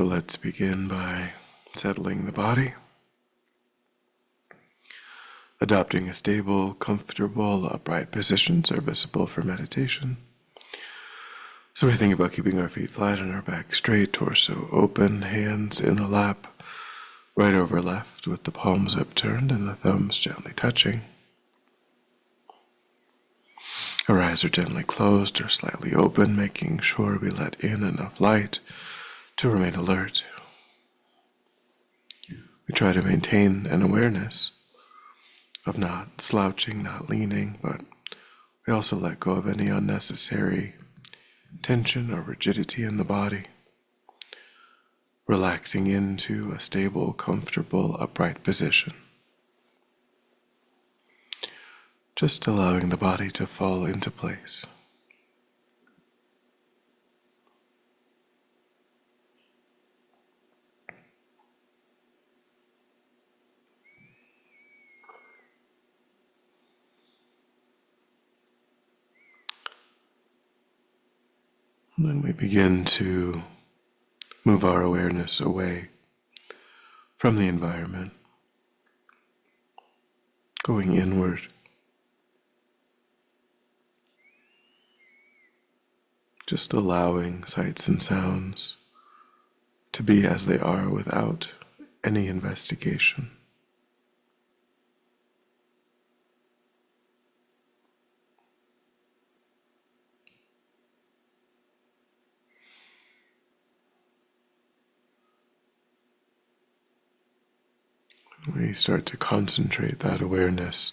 So let's begin by settling the body, adopting a stable, comfortable, upright position serviceable for meditation. So we think about keeping our feet flat and our back straight, torso open, hands in the lap, right over left with the palms upturned and the thumbs gently touching. Our eyes are gently closed or slightly open, making sure we let in enough light to remain alert. We try to maintain an awareness of not slouching, not leaning, but we also let go of any unnecessary tension or rigidity in the body, relaxing into a stable, comfortable, upright position. Just allowing the body to fall into place. And then we begin to move our awareness away from the environment, going inward, just allowing sights and sounds to be as they are without any investigation. We start to concentrate that awareness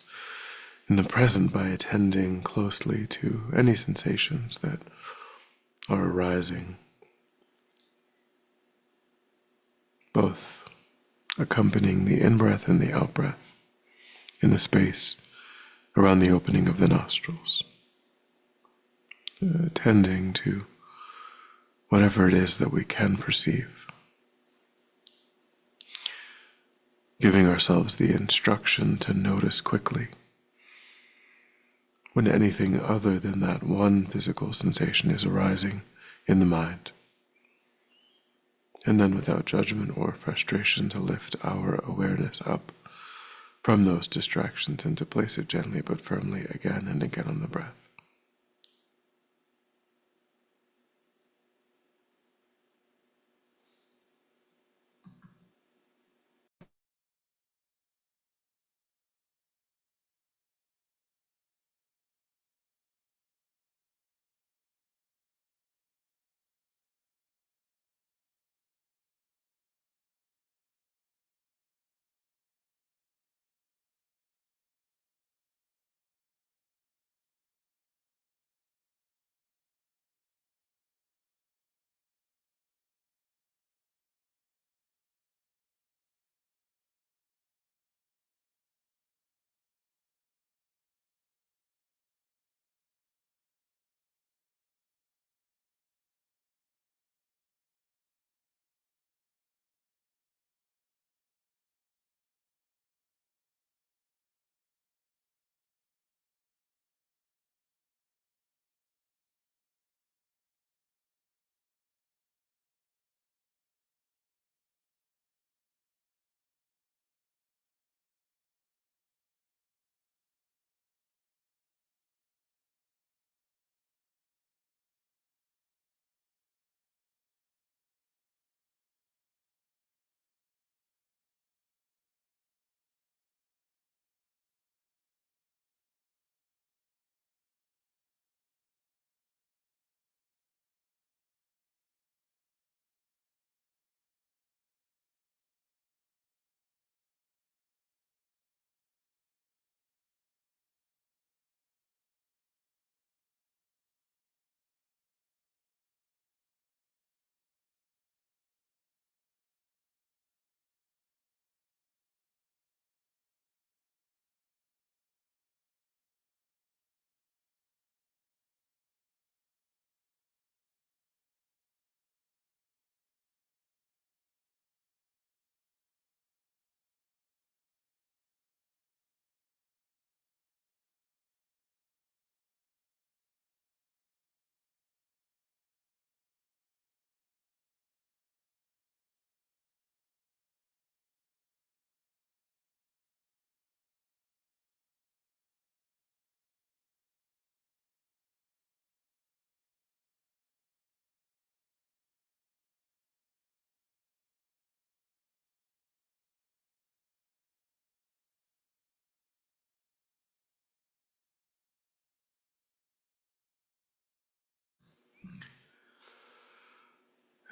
in the present by attending closely to any sensations that are arising, both accompanying the in-breath and the out-breath in the space around the opening of the nostrils, attending to whatever it is that we can perceive, giving ourselves the instruction to notice quickly when anything other than that one physical sensation is arising in the mind, and then without judgment or frustration to lift our awareness up from those distractions and to place it gently but firmly again and again on the breath.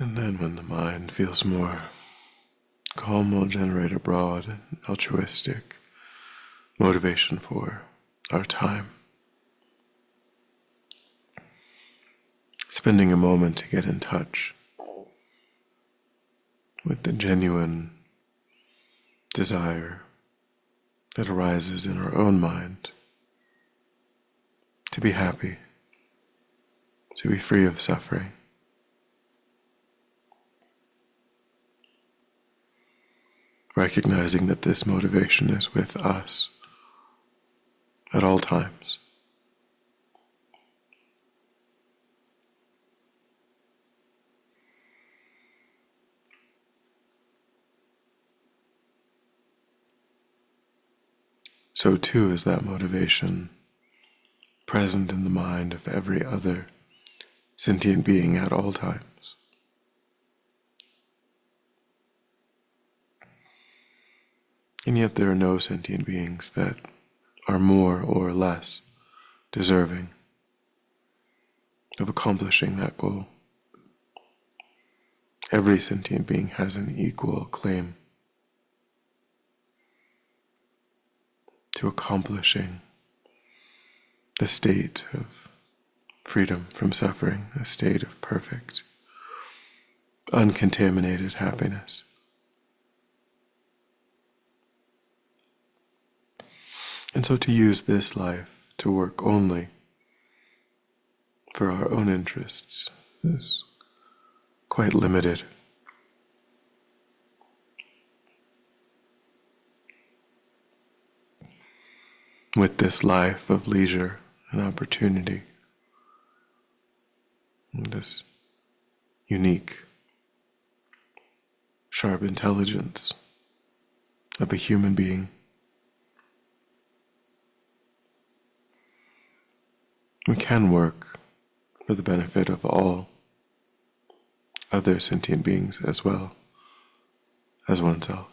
And then when the mind feels more calm, we'll generate a broad and altruistic motivation for our time. Spending a moment to get in touch with the genuine desire that arises in our own mind to be happy, to be free of suffering. Recognizing that this motivation is with us at all times. So too is that motivation present in the mind of every other sentient being at all times. And yet there are no sentient beings that are more or less deserving of accomplishing that goal. Every sentient being has an equal claim to accomplishing the state of freedom from suffering, a state of perfect, uncontaminated happiness. And so to use this life to work only for our own interests is quite limited. With this life of leisure and opportunity, and this unique, sharp intelligence of a human being, we can work for the benefit of all other sentient beings as well as oneself.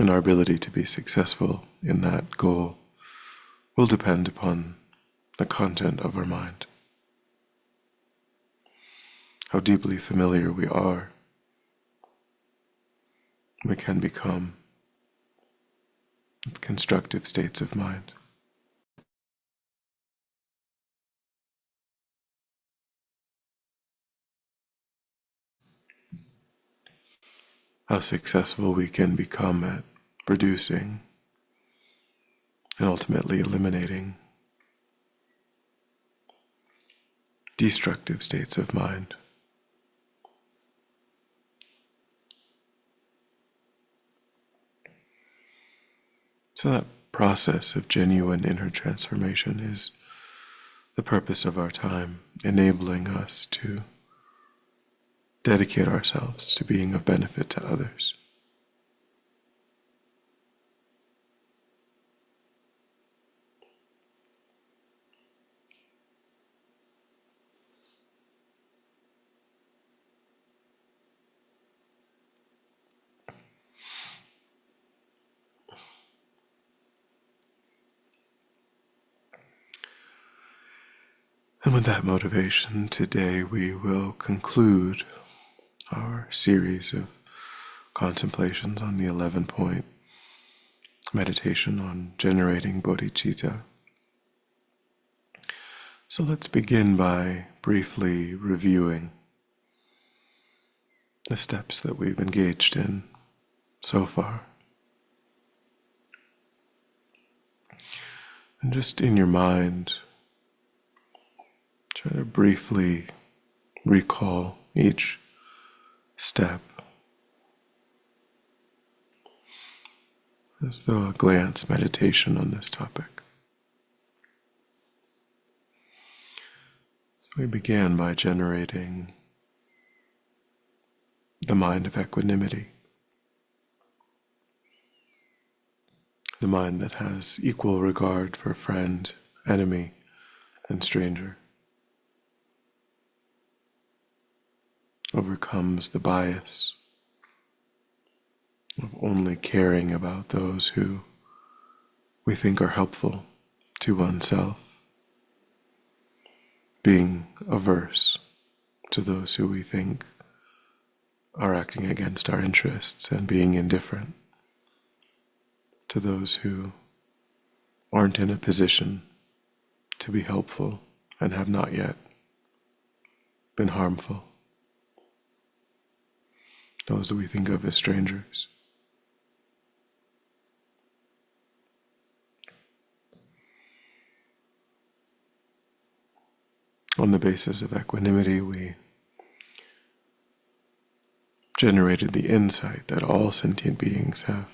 And our ability to be successful in that goal will depend upon the content of our mind, how deeply familiar we can become with constructive states of mind. How successful we can become at producing and ultimately eliminating destructive states of mind. So that process of genuine inner transformation is the purpose of our time, enabling us to dedicate ourselves to being of benefit to others. And with that motivation, today we will conclude our series of contemplations on the 11-point meditation on generating bodhicitta. So let's begin by briefly reviewing the steps that we've engaged in so far. And just in your mind, try to briefly recall each step as though a glance meditation on this topic. So we began by generating the mind of equanimity, the mind that has equal regard for friend, enemy, and stranger, overcomes the bias of only caring about those who we think are helpful to oneself, being averse to those who we think are acting against our interests, and being indifferent to those who aren't in a position to be helpful and have not yet been harmful. Those that we think of as strangers. On the basis of equanimity, we generated the insight that all sentient beings have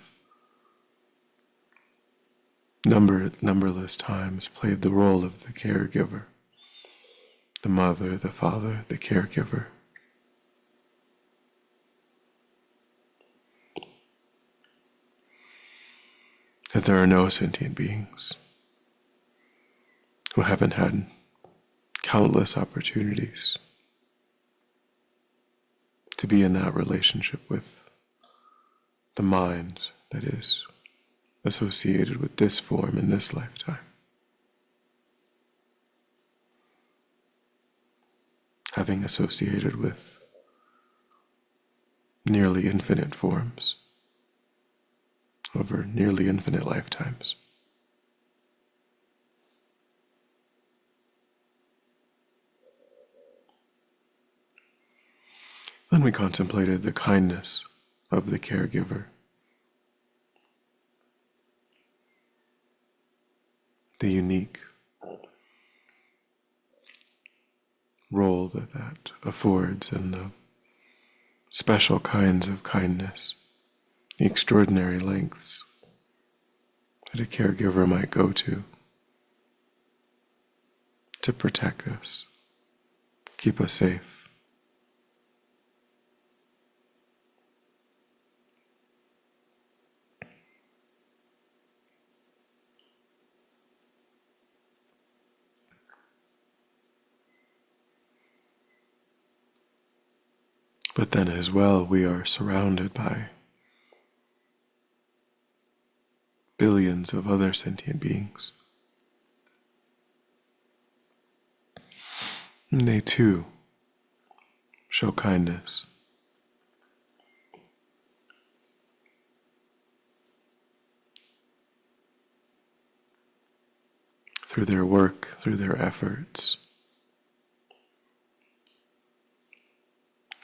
numberless times played the role of the caregiver, the mother, the father, the caregiver. That there are no sentient beings who haven't had countless opportunities to be in that relationship with the mind that is associated with this form in this lifetime. Having associated with nearly infinite forms over nearly infinite lifetimes. Then we contemplated the kindness of the caregiver, the unique role that affords, and the special kinds of kindness, the extraordinary lengths that a caregiver might go to protect us, keep us safe. But then as well, we are surrounded by billions of other sentient beings. And they too show kindness. Through their work, through their efforts,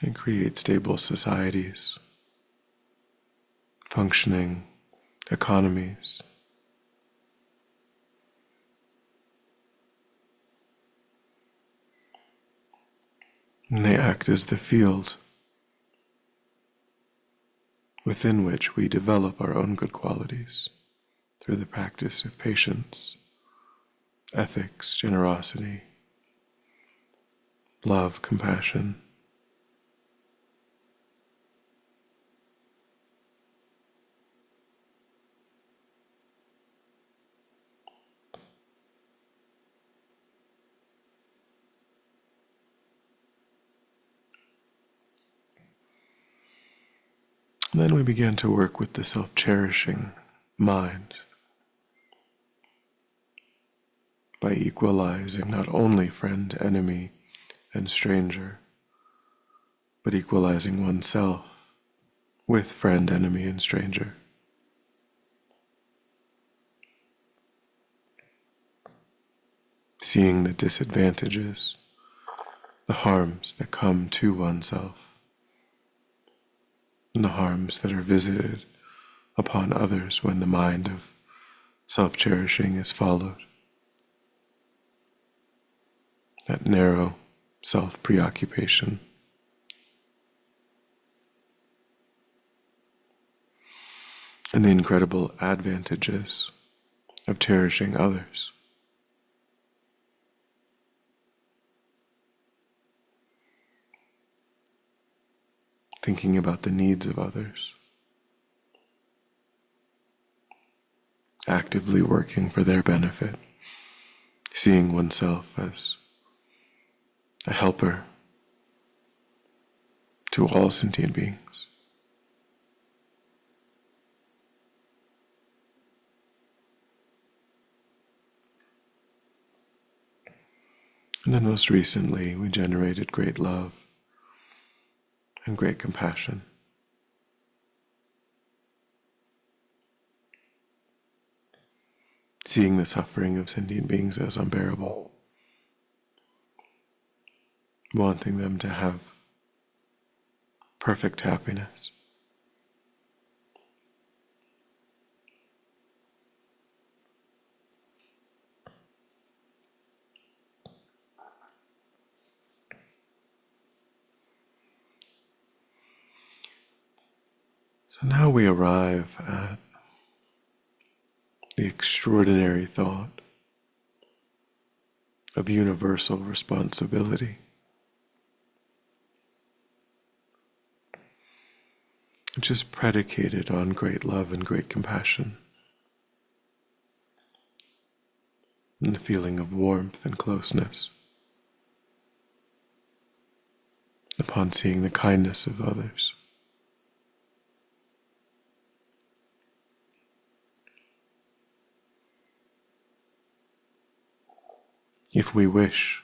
and create stable societies, functioning economies. And they act as the field within which we develop our own good qualities through the practice of patience, ethics, generosity, love, compassion. And then we began to work with the self-cherishing mind by equalizing not only friend, enemy, and stranger, but equalizing oneself with friend, enemy, and stranger. Seeing the disadvantages, the harms that come to oneself, and the harms that are visited upon others when the mind of self-cherishing is followed. That narrow self-preoccupation. And the incredible advantages of cherishing others. Thinking about the needs of others. Actively working for their benefit. Seeing oneself as a helper to all sentient beings. And then most recently, we generated great love and great compassion. Seeing the suffering of sentient beings as unbearable, wanting them to have perfect happiness. So now we arrive at the extraordinary thought of universal responsibility, which is predicated on great love and great compassion, and the feeling of warmth and closeness upon seeing the kindness of others. If we wish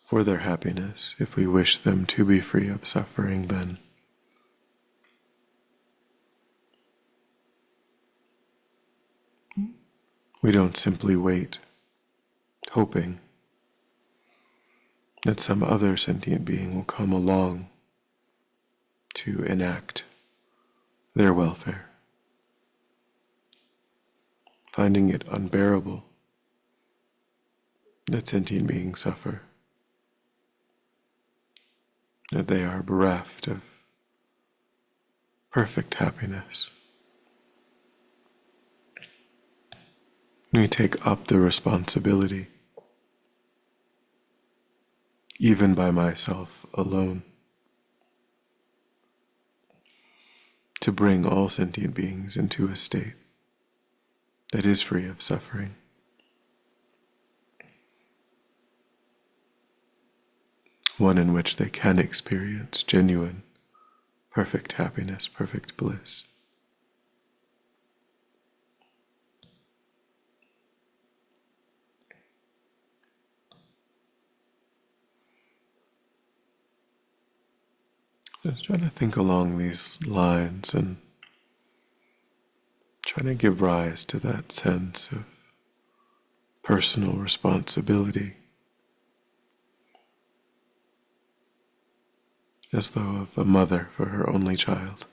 for their happiness, if we wish them to be free of suffering, then we don't simply wait, hoping that some other sentient being will come along to enact their welfare, finding it unbearable that sentient beings suffer, that they are bereft of perfect happiness. We take up the responsibility, even by myself alone, to bring all sentient beings into a state that is free of suffering, one in which they can experience genuine, perfect happiness, perfect bliss. Just trying to think along these lines and trying to give rise to that sense of personal responsibility, as though of a mother for her only child.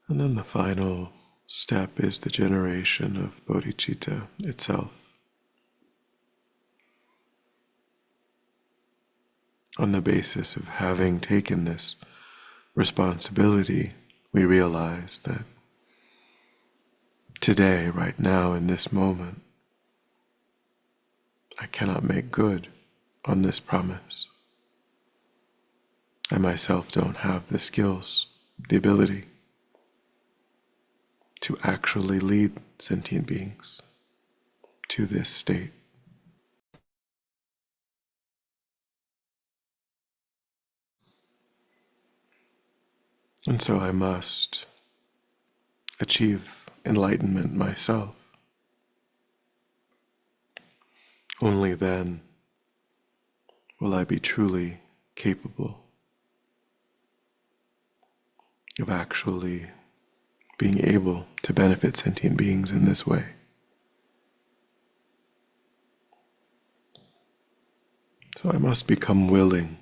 And then the final step is the generation of bodhicitta itself. On the basis of having taken this responsibility, we realize that today, right now, in this moment, I cannot make good on this promise. I myself don't have the skills, the ability to actually lead sentient beings to this state. And so I must achieve enlightenment myself. Only then will I be truly capable of actually being able to benefit sentient beings in this way. So I must become willing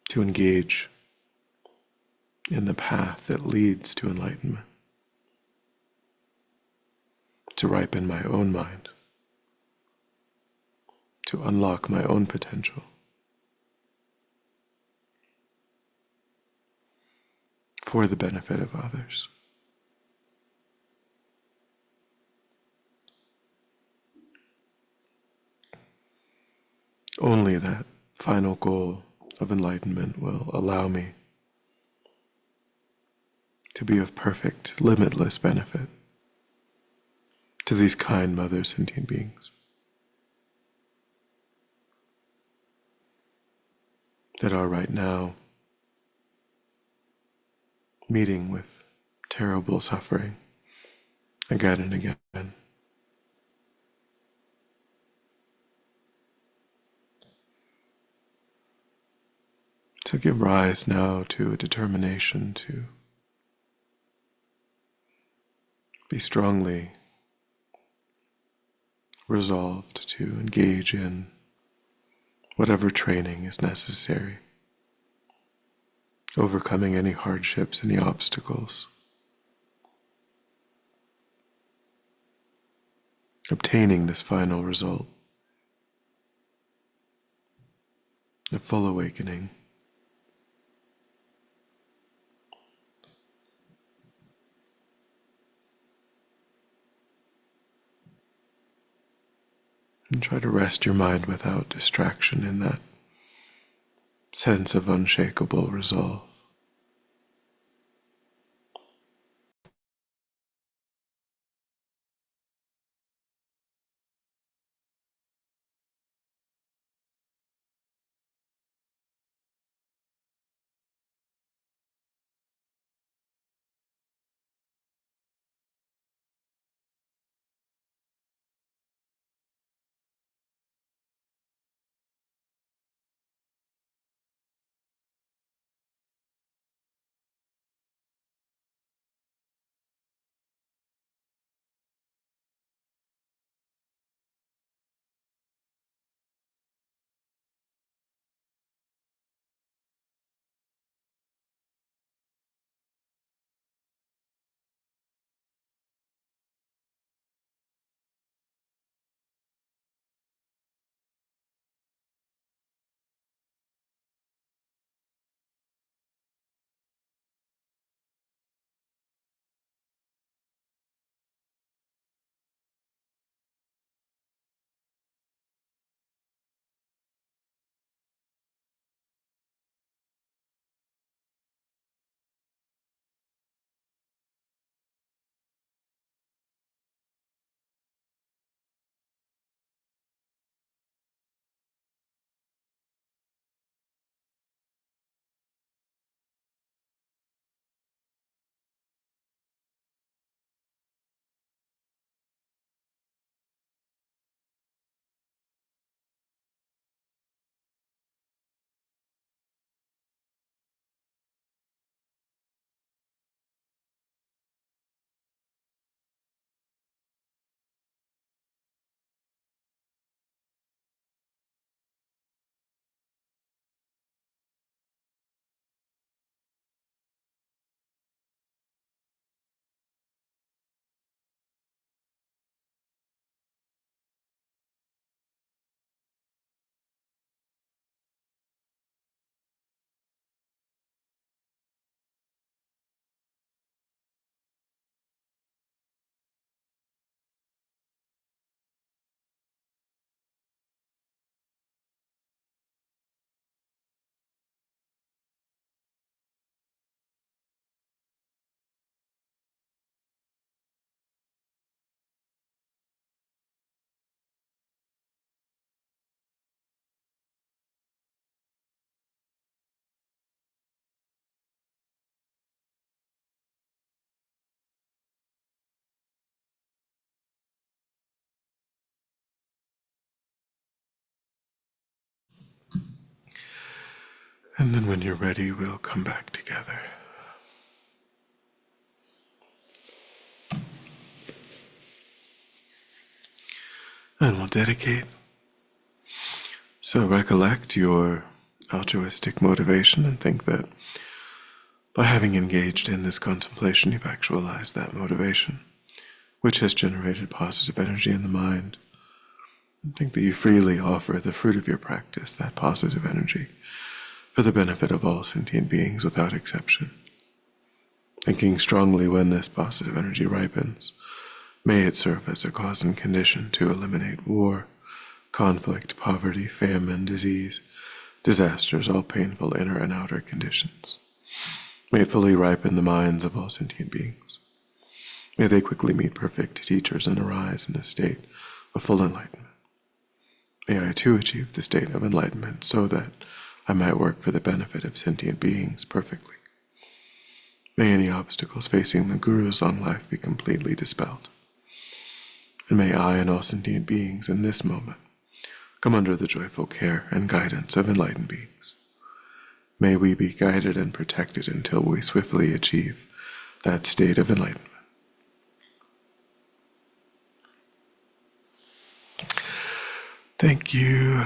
to engage in the path that leads to enlightenment, to ripen my own mind, to unlock my own potential, for the benefit of others. Only that final goal of enlightenment will allow me to be of perfect, limitless benefit to these kind mother sentient beings that are right now meeting with terrible suffering again and again. To give rise now to a determination to be strongly resolved to engage in whatever training is necessary, overcoming any hardships, any obstacles, obtaining this final result of full awakening. And try to rest your mind without distraction in that sense of unshakable resolve. And then when you're ready, we'll come back together. And we'll dedicate. So recollect your altruistic motivation and think that by having engaged in this contemplation, you've actualized that motivation, which has generated positive energy in the mind. And think that you freely offer the fruit of your practice, that positive energy, for the benefit of all sentient beings without exception. Thinking strongly when this positive energy ripens, may it serve as a cause and condition to eliminate war, conflict, poverty, famine, disease, disasters, all painful inner and outer conditions. May it fully ripen the minds of all sentient beings. May they quickly meet perfect teachers and arise in a state of full enlightenment. May I too achieve the state of enlightenment so that I might work for the benefit of sentient beings perfectly. May any obstacles facing the Guru's long life be completely dispelled. And may I and all sentient beings in this moment come under the joyful care and guidance of enlightened beings. May we be guided and protected until we swiftly achieve that state of enlightenment. Thank you.